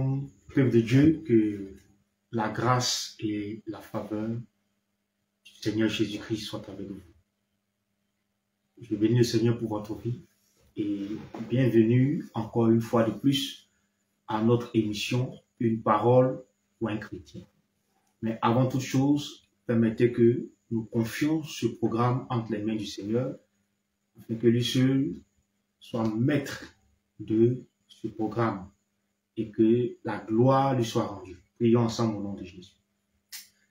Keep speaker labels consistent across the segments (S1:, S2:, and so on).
S1: Shalom, peuple de Dieu, que la grâce et la faveur du Seigneur Jésus-Christ soient avec vous. Je bénis le Seigneur pour votre vie et bienvenue encore une fois de plus à notre émission Une parole pour un chrétien. Mais avant toute chose, permettez que nous confions ce programme entre les mains du Seigneur afin que lui seul soit maître de ce programme et que la gloire lui soit rendue. Prions ensemble au nom de Jésus.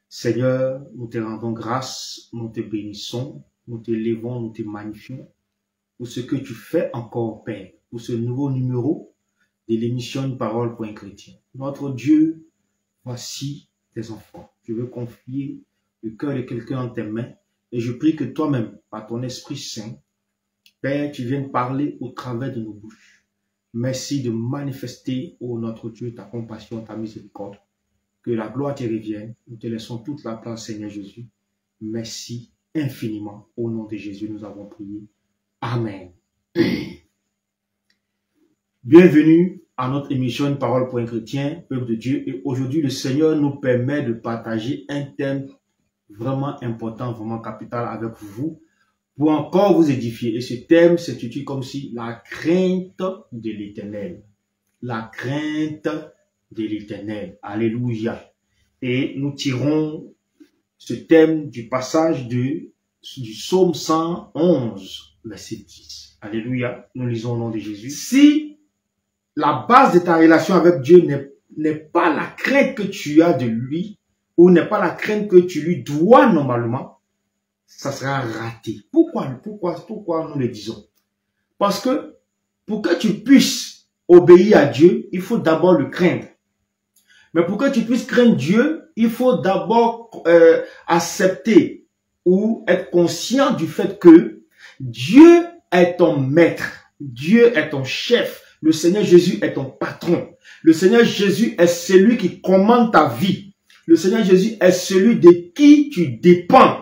S1: Seigneur, nous te rendons grâce, nous te bénissons, nous t'élevons, nous te magnifions pour ce que tu fais encore, Père, pour ce nouveau numéro de l'émission Une parole pour un chrétien. Notre Dieu, voici tes enfants. Je veux confier le cœur de quelqu'un en tes mains et je prie que toi-même, par ton Esprit Saint, Père, tu viennes parler au travers de nos bouches. Merci de manifester, ô notre Dieu, ta compassion, ta miséricorde. Que la gloire te revienne. Nous te laissons toute la place, Seigneur Jésus. Merci infiniment. Au nom de Jésus, nous avons prié. Amen. Bienvenue à notre émission Une parole pour un chrétien, peuple de Dieu. Et aujourd'hui, le Seigneur nous permet de partager un thème vraiment important, vraiment capital avec vous, pour encore vous édifier. Et ce thème s'intitule comme si la crainte de l'Éternel. La crainte de l'Éternel. Alléluia. Et nous tirons ce thème du passage du psaume 111, verset 10. Alléluia. Nous lisons au nom de Jésus. Si la base de ta relation avec Dieu n'est pas la crainte que tu as de lui, ou n'est pas la crainte que tu lui dois normalement, ça sera raté. Pourquoi nous le disons? Parce que pour que tu puisses obéir à Dieu, il faut d'abord le craindre. Mais pour que tu puisses craindre Dieu, il faut d'abord accepter ou être conscient du fait que Dieu est ton maître, Dieu est ton chef, le Seigneur Jésus est ton patron, le Seigneur Jésus est celui qui commande ta vie, le Seigneur Jésus est celui de qui tu dépends.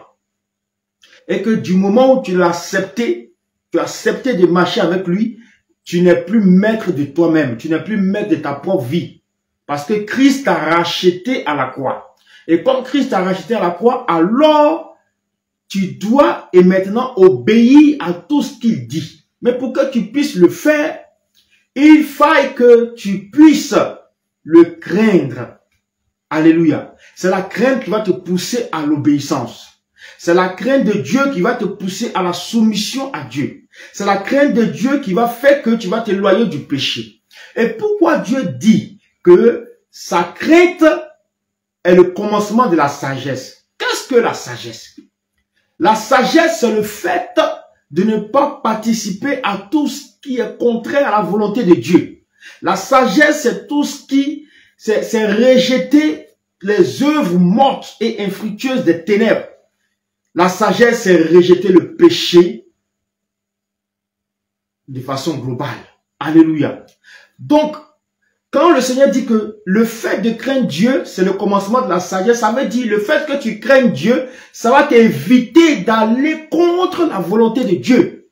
S1: Et que du moment où tu l'as accepté, tu as accepté de marcher avec lui, tu n'es plus maître de toi-même, tu n'es plus maître de ta propre vie. Parce que Christ t'a racheté à la croix. Et comme Christ t'a racheté à la croix, alors tu dois et maintenant obéir à tout ce qu'il dit. Mais pour que tu puisses le faire, il faille que tu puisses le craindre. Alléluia. C'est la crainte qui va te pousser à l'obéissance. C'est la crainte de Dieu qui va te pousser à la soumission à Dieu. C'est la crainte de Dieu qui va faire que tu vas t'éloigner du péché. Et pourquoi Dieu dit que sa crainte est le commencement de la sagesse? Qu'est-ce que la sagesse? La sagesse, c'est le fait de ne pas participer à tout ce qui est contraire à la volonté de Dieu. La sagesse, c'est tout ce qui, c'est rejeter les œuvres mortes et infructueuses des ténèbres. La sagesse, c'est rejeter le péché de façon globale. Alléluia. Donc, quand le Seigneur dit que le fait de craindre Dieu, c'est le commencement de la sagesse, ça veut dire le fait que tu craignes Dieu, ça va t'éviter d'aller contre la volonté de Dieu.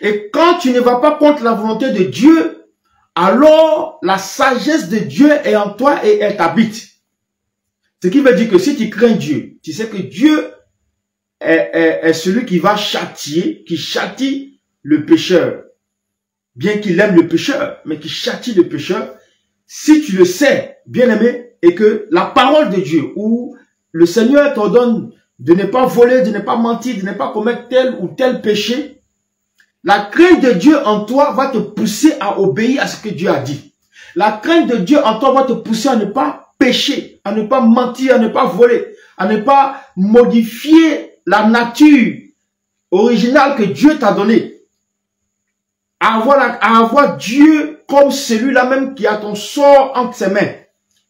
S1: Et quand tu ne vas pas contre la volonté de Dieu, alors la sagesse de Dieu est en toi et elle t'habite. Ce qui veut dire que si tu crains Dieu, tu sais que Dieu est celui qui va châtier, qui châtie le pécheur. Bien qu'il aime le pécheur, mais qui châtie le pécheur. Si tu le sais, bien-aimé, et que la parole de Dieu, où le Seigneur t'ordonne de ne pas voler, de ne pas mentir, de ne pas commettre tel ou tel péché, la crainte de Dieu en toi va te pousser à obéir à ce que Dieu a dit. La crainte de Dieu en toi va te pousser à ne pas pécher, à ne pas mentir, à ne pas voler, à ne pas modifier la nature originale que Dieu t'a donnée. À avoir Dieu comme celui-là même qui a ton sort entre ses mains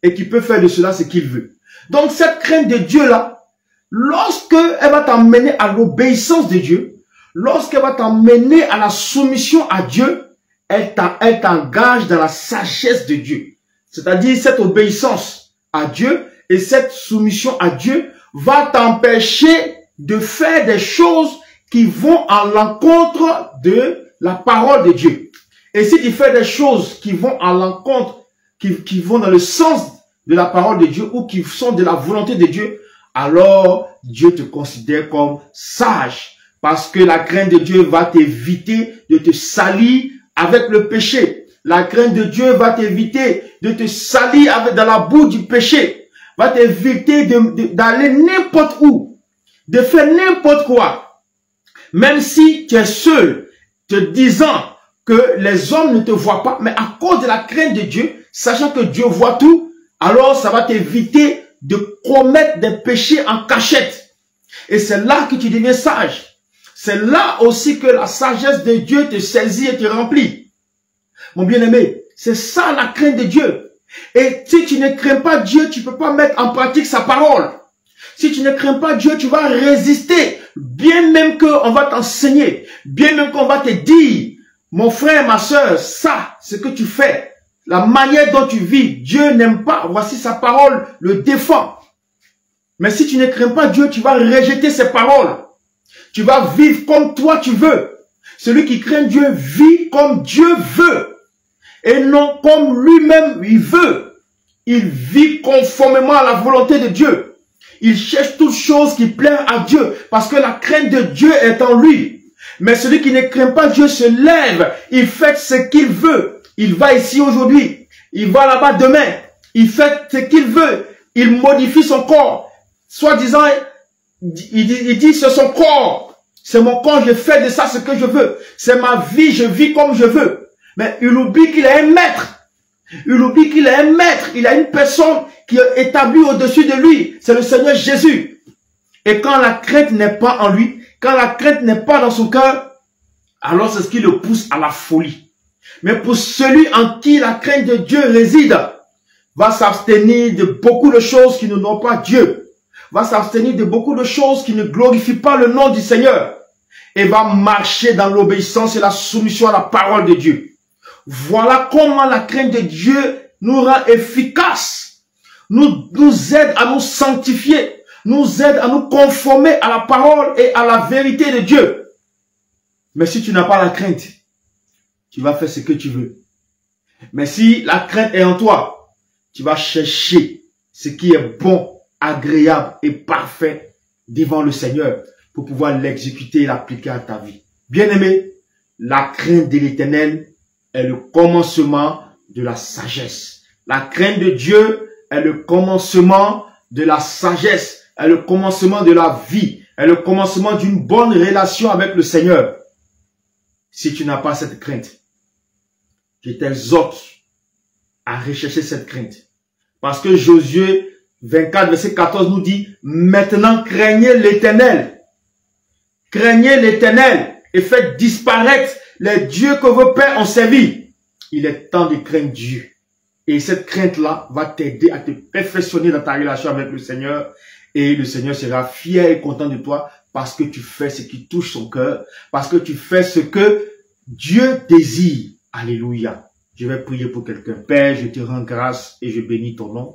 S1: et qui peut faire de cela ce qu'il veut. Donc cette crainte de Dieu-là, lorsque elle va t'emmener à l'obéissance de Dieu, lorsqu'elle va t'emmener à la soumission à Dieu, elle t'engage dans la sagesse de Dieu. C'est-à-dire cette obéissance à Dieu et cette soumission à Dieu va t'empêcher de faire des choses qui vont à l'encontre de la parole de Dieu. Et si tu fais des choses qui vont à l'encontre, qui vont dans le sens de la parole de Dieu ou qui sont de la volonté de Dieu, alors Dieu te considère comme sage. Parce que la crainte de Dieu va t'éviter de te salir avec le péché. La crainte de Dieu va t'éviter de te salir dans la boue du péché. Va t'éviter d'aller n'importe où, de faire n'importe quoi. Même si tu es seul, te disant que les hommes ne te voient pas, mais à cause de la crainte de Dieu, sachant que Dieu voit tout, alors ça va t'éviter de commettre des péchés en cachette. Et c'est là que tu deviens sage. C'est là aussi que la sagesse de Dieu te saisit et te remplit. Mon bien-aimé, c'est ça la crainte de Dieu. Et si tu ne crains pas Dieu, tu ne peux pas mettre en pratique sa parole. Si tu ne crains pas Dieu, tu vas résister. Bien même qu'on va t'enseigner, bien même qu'on va te dire, mon frère, ma soeur, ça, ce que tu fais, la manière dont tu vis, Dieu n'aime pas. Voici sa parole, le défend. Mais si tu ne crains pas Dieu, tu vas rejeter ses paroles. Tu vas vivre comme toi tu veux. Celui qui craint Dieu vit comme Dieu veut. Et non comme lui-même il veut. Il vit conformément à la volonté de Dieu. Il cherche toutes choses qui plaisent à Dieu. Parce que la crainte de Dieu est en lui. Mais celui qui ne craint pas Dieu se lève. Il fait ce qu'il veut. Il va ici aujourd'hui. Il va là-bas demain. Il fait ce qu'il veut. Il modifie son corps. Soit disant, il dit c'est son corps. C'est mon corps, je fais de ça ce que je veux. C'est ma vie, je vis comme je veux. Mais il oublie qu'il est un maître. Il oublie qu'il est un maître. Il a une personne qui est établie au-dessus de lui. C'est le Seigneur Jésus. Et quand la crainte n'est pas en lui, quand la crainte n'est pas dans son cœur, alors c'est ce qui le pousse à la folie. Mais pour celui en qui la crainte de Dieu réside, va s'abstenir de beaucoup de choses qui ne n'ont pas Dieu. Va s'abstenir de beaucoup de choses qui ne glorifient pas le nom du Seigneur. Et va marcher dans l'obéissance et la soumission à la parole de Dieu. Voilà comment la crainte de Dieu nous rend efficaces. Nous aide à nous sanctifier. Nous aide à nous conformer à la parole et à la vérité de Dieu. Mais si tu n'as pas la crainte, tu vas faire ce que tu veux. Mais si la crainte est en toi, tu vas chercher ce qui est bon, agréable et parfait devant le Seigneur pour pouvoir l'exécuter et l'appliquer à ta vie. Bien-aimé, la crainte de l'Éternel est le commencement de la sagesse. La crainte de Dieu est le commencement de la sagesse, est le commencement de la vie, est le commencement d'une bonne relation avec le Seigneur. Si tu n'as pas cette crainte, je t'exhorte à rechercher cette crainte. Parce que Josué 24, verset 14 nous dit, maintenant craignez l'Éternel. Craignez l'Éternel et faites disparaître les dieux que vos pères ont servis. Il est temps de craindre Dieu. Et cette crainte-là va t'aider à te perfectionner dans ta relation avec le Seigneur. Et le Seigneur sera fier et content de toi parce que tu fais ce qui touche son cœur. Parce que tu fais ce que Dieu désire. Alléluia. Je vais prier pour quelqu'un. Père, je te rends grâce et je bénis ton nom.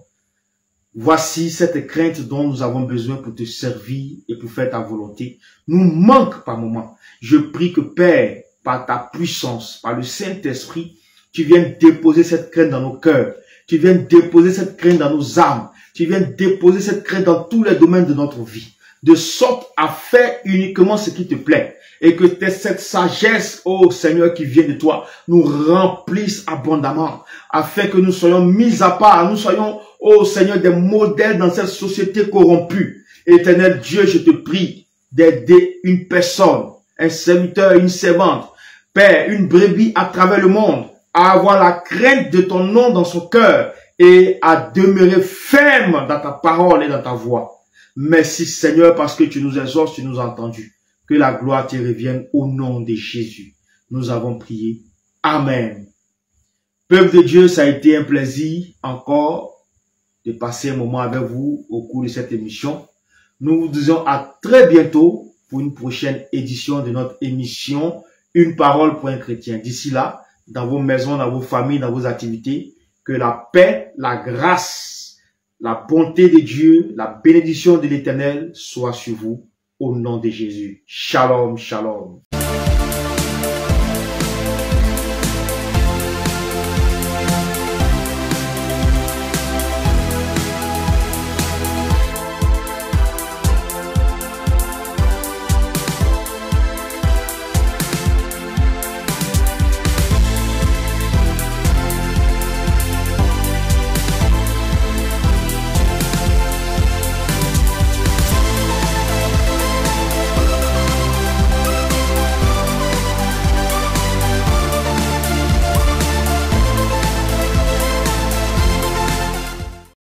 S1: Voici cette crainte dont nous avons besoin pour te servir et pour faire ta volonté. Nous manque par moment. Je prie que Père, par ta puissance, par le Saint-Esprit, tu viennes déposer cette crainte dans nos cœurs. Tu viennes déposer cette crainte dans nos âmes. Tu viennes déposer cette crainte dans tous les domaines de notre vie. De sorte à faire uniquement ce qui te plaît. Et que cette sagesse, ô Seigneur, qui vient de toi, nous remplisse abondamment. Afin que nous soyons mis à part. Nous soyons, ô Seigneur, des modèles dans cette société corrompue. Éternel Dieu, je te prie d'aider une personne, un serviteur, une servante, Père, une brebis à travers le monde, à avoir la crainte de ton nom dans son cœur et à demeurer ferme dans ta parole et dans ta voix. Merci Seigneur parce que tu nous exauces, tu nous as entendus. Que la gloire te revienne au nom de Jésus. Nous avons prié. Amen. Peuple de Dieu, ça a été un plaisir encore de passer un moment avec vous au cours de cette émission. Nous vous disons à très bientôt pour une prochaine édition de notre émission Une parole pour un chrétien. D'ici là, dans vos maisons, dans vos familles, dans vos activités, que la paix, la grâce, la bonté de Dieu, la bénédiction de l'Éternel soit sur vous au nom de Jésus. Shalom, shalom.